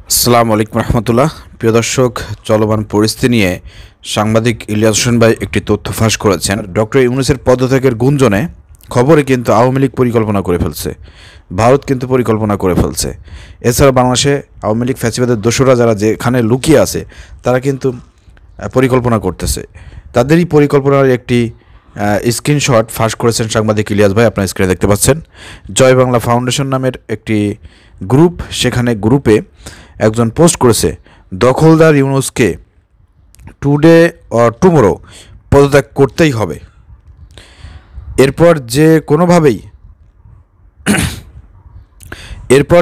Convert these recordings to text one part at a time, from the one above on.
আসসালামু আলাইকুম রহমতুল্লাহ। প্রিয় দর্শক, চলমান পরিস্থিতি নিয়ে সাংবাদিক ইলিয়াস হোসেন ভাই একটি তথ্য ফাঁস করেছেন। ডক্টর ইউনূসের পদত্যাগের গুঞ্জনে খবরে কিন্তু আওয়ামী লীগ পরিকল্পনা করে ফেলছে, ভারত কিন্তু পরিকল্পনা করে ফেলছে। এছাড়া বাংলাদেশে আওয়ামী লীগ ফ্যাসিবাদের দোসররা যারা যেখানে লুকিয়ে আছে তারা কিন্তু পরিকল্পনা করতেছে। তাদেরই পরিকল্পনার একটি স্ক্রিনশট ফাঁস করেছেন সাংবাদিক ইলিয়াস ভাই, আপনার স্ক্রিনে দেখতে পাচ্ছেন। জয় বাংলা ফাউন্ডেশন নামের একটি গ্রুপ, সেখানে গ্রুপে একজন পোস্ট করেছে, দখলদার ইউনূসকে টুডে অর টুমোরো পদত্যাগ করতেই হবে। এরপর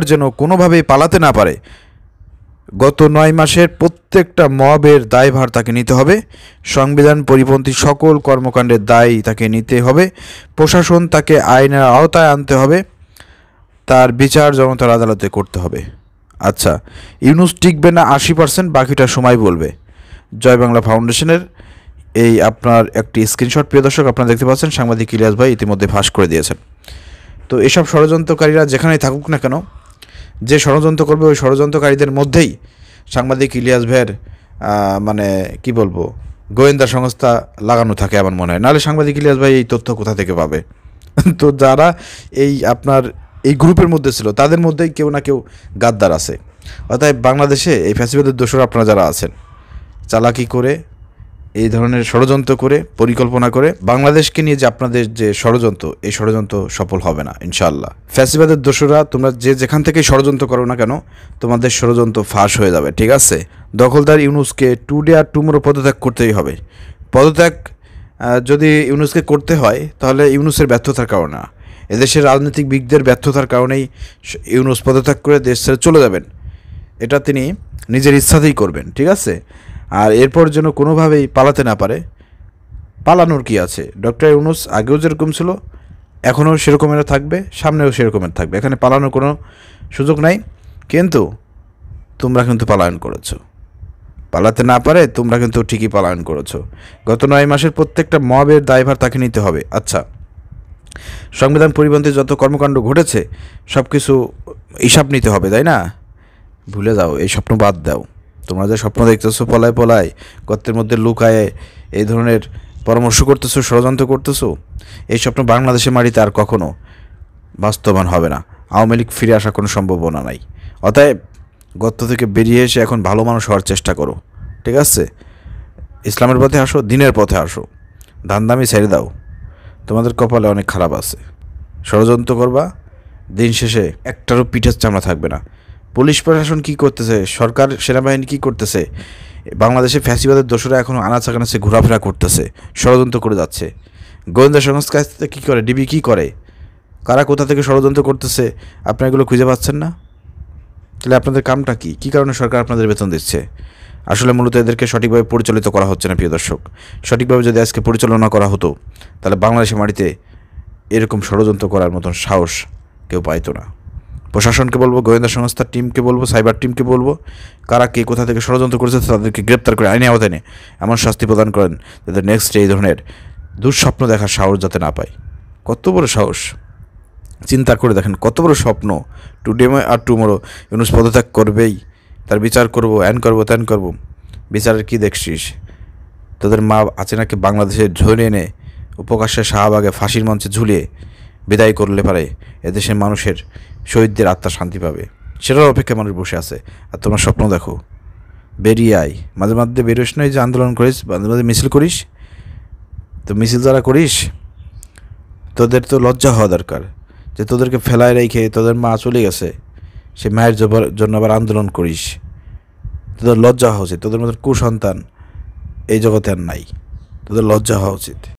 যেন কোনোভাবেই পালাতে না পারে। গত 9 মাসের প্রত্যেকটা মবের দায়ভার তাকে নিতে হবে। সংবিধান পরিপন্থী সকল কর্মকাণ্ডের দায় তাকে নিতে হবে। প্রশাসন তাকে আইনের আওতায় আনতে হবে। তার বিচার জনতার আদালতে করতে হবে। আচ্ছা, ইউনূস টিকবে না 80%, বাকিটা সময় বলবে। জয় বাংলা ফাউন্ডেশনের এই আপনার একটি স্ক্রিনশট প্রিয় দর্শক আপনারা দেখতে পাচ্ছেন, সাংবাদিক ইলিয়াস ভাই ইতিমধ্যে ফাঁস করে দিয়েছেন। তো এসব ষড়যন্ত্রকারীরা যেখানেই থাকুক না কেন, যে ষড়যন্ত্র করবে ওই ষড়যন্ত্রকারীদের মধ্যেই সাংবাদিক ইলিয়াস ভাইয়ের মানে কি বলবো, গোয়েন্দা সংস্থা লাগানো থাকে আমার মনে হয়। নাহলে সাংবাদিক ইলিয়াস ভাই এই তথ্য কোথা থেকে পাবে? তো যারা এই আপনার এই গ্রুপের মধ্যে ছিল তাদের মধ্যেই কেউ না কেউ গাদ্দার আছে। অর্থাৎ বাংলাদেশে এই ফ্যাসিবাদের দোসর আপনারা যারা আছেন, চালাকি করে এই ধরনের ষড়যন্ত্র করে পরিকল্পনা করে বাংলাদেশকে নিয়ে যে আপনাদের যে ষড়যন্ত্র, এই ষড়যন্ত্র সফল হবে না ইনশাআল্লাহ। ফ্যাসিবাদের দোসররা তোমরা যেখান থেকে ষড়যন্ত্র করো না কেন, তোমাদের ষড়যন্ত্র ফাঁস হয়ে যাবে, ঠিক আছে? দখলদার ইউনূসকে টুডে আর টুমোরো পদত্যাগ করতেই হবে। পদত্যাগ যদি ইউনূসকে করতে হয় তাহলে ইউনূসের ব্যর্থতার কারণে না, এদেশের রাজনীতিবিদদের ব্যর্থতার কারণেই ইউনূস পদত্যাগ করে দেশ ছেড়ে চলে যাবেন। এটা তিনি নিজের ইচ্ছাতেই করবেন, ঠিক আছে? আর এরপর যেন কোনোভাবেই পালাতে না পারে। পালানোর কি আছে? ডক্টর ইউনূস আগেও যেরকম ছিল এখনও সেরকমের থাকবে, সামনেও সেরকমের থাকবে। এখানে পালানোর কোনো সুযোগ নাই। কিন্তু তোমরা কিন্তু পালায়ন করেছো। পালাতে না পারে তোমরা কিন্তু ঠিকই পালায়ন করেছো। গত 9 মাসের প্রত্যেকটা মবের দায়ভার তাকে নিতে হবে। আচ্ছা, সংবিধান পরিপন্থী যত কর্মকাণ্ড ঘটেছে সব কিছু হিসাব নিতে হবে, তাই না? ভুলে যাও, এই স্বপ্ন বাদ দাও। তোমরা যে স্বপ্ন দেখতেছো পলায় পলায় গর্তের মধ্যে লুকায়ে এই ধরনের পরামর্শ করতেছো, ষড়যন্ত্র করতেছো, এই স্বপ্ন বাংলাদেশের মাটিতে আর কখনো বাস্তবায়ন হবে না। আওয়ামী লীগ ফিরে আসার কোনো সম্ভাবনা নাই। অতএব গর্ত থেকে বেরিয়ে এসে এখন ভালো মানুষ হওয়ার চেষ্টা করো, ঠিক আছে? ইসলামের পথে আসো, দিনের পথে আসো, ধান্দামি ছেড়ে দাও। তোমাদের কপালে অনেক খারাপ আছে। ষড়যন্ত্র করবা, দিন শেষে একটারও পিঠের চামড়া থাকবে না। পুলিশ প্রশাসন কী করতেছে, সরকার সেনাবাহিনী কী করতেছে, বাংলাদেশে ফ্যাসিবাদের দোসরা এখনও আনাচে কানাচে ঘোরাফেরা করতেছে, ষড়যন্ত্র করে যাচ্ছে। গোয়েন্দা সংস্থা কী করে, ডিবি কী করে, কারা কোথা থেকে ষড়যন্ত্র করতেছে, আপনারা এগুলো খুঁজে পাচ্ছেন না? তাহলে আপনাদের কামটা কী? কী কারণে সরকার আপনাদের বেতন দিচ্ছে? আসলে মূলত এদেরকে সঠিকভাবে পরিচালিত করা হচ্ছে না প্রিয় দর্শক। সঠিকভাবে যদি আজকে পরিচালনা করা হতো তাহলে বাংলাদেশের মাটিতে এরকম ষড়যন্ত্র করার মতন সাহস কেউ পাইতো না। প্রশাসনকে বলবো, গোয়েন্দা সংস্থার টিমকে বলবো, সাইবার টিমকে বলবো, কারা কে কোথা থেকে ষড়যন্ত্র করেছে তাদেরকে গ্রেপ্তার করে আইনে আওতায় নিয়ে এমন শাস্তি প্রদান করেন যাতে নেক্সট এই ধরনের দুঃস্বপ্ন দেখার সাহস যাতে না পায়। কত বড় সাহস, চিন্তা করে দেখেন, কত বড় স্বপ্ন। টুডে আর টুমোরো ইউনূস পদত্যাগ করবেই, তার বিচার করবো, অ্যান করবো, ত্যান করবো। বিচারের কি দেখছিস? তোদের মা আছে নাকি বাংলাদেশে ধরে এনে উপকাশ্যে শাহবাগে ফাঁসির মঞ্চে ঝুলিয়ে বিদায় করলে পারে এদেশের মানুষের শহীদদের আত্মা শান্তি পাবে, সেটার অপেক্ষা মানুষ বসে আছে। আর তোমার স্বপ্ন দেখো, বেরিয়ে আয়, মাঝে মাঝে বেরোস নয় যে আন্দোলন করিস, মাঝে মাঝে মিছিল করিস। তো মিছিল যারা করিস তোদের তো লজ্জা হওয়া দরকার যে তোদেরকে ফেলায় রেখে তোদের মা চলে গেছে, সে মায়ের জন্য আবার আন্দোলন করিস। তোদের লজ্জা হওয়া উচিত। তোদের মতো কুসন্তান এই জগতে আর নাই, তোদের লজ্জা হওয়া উচিত।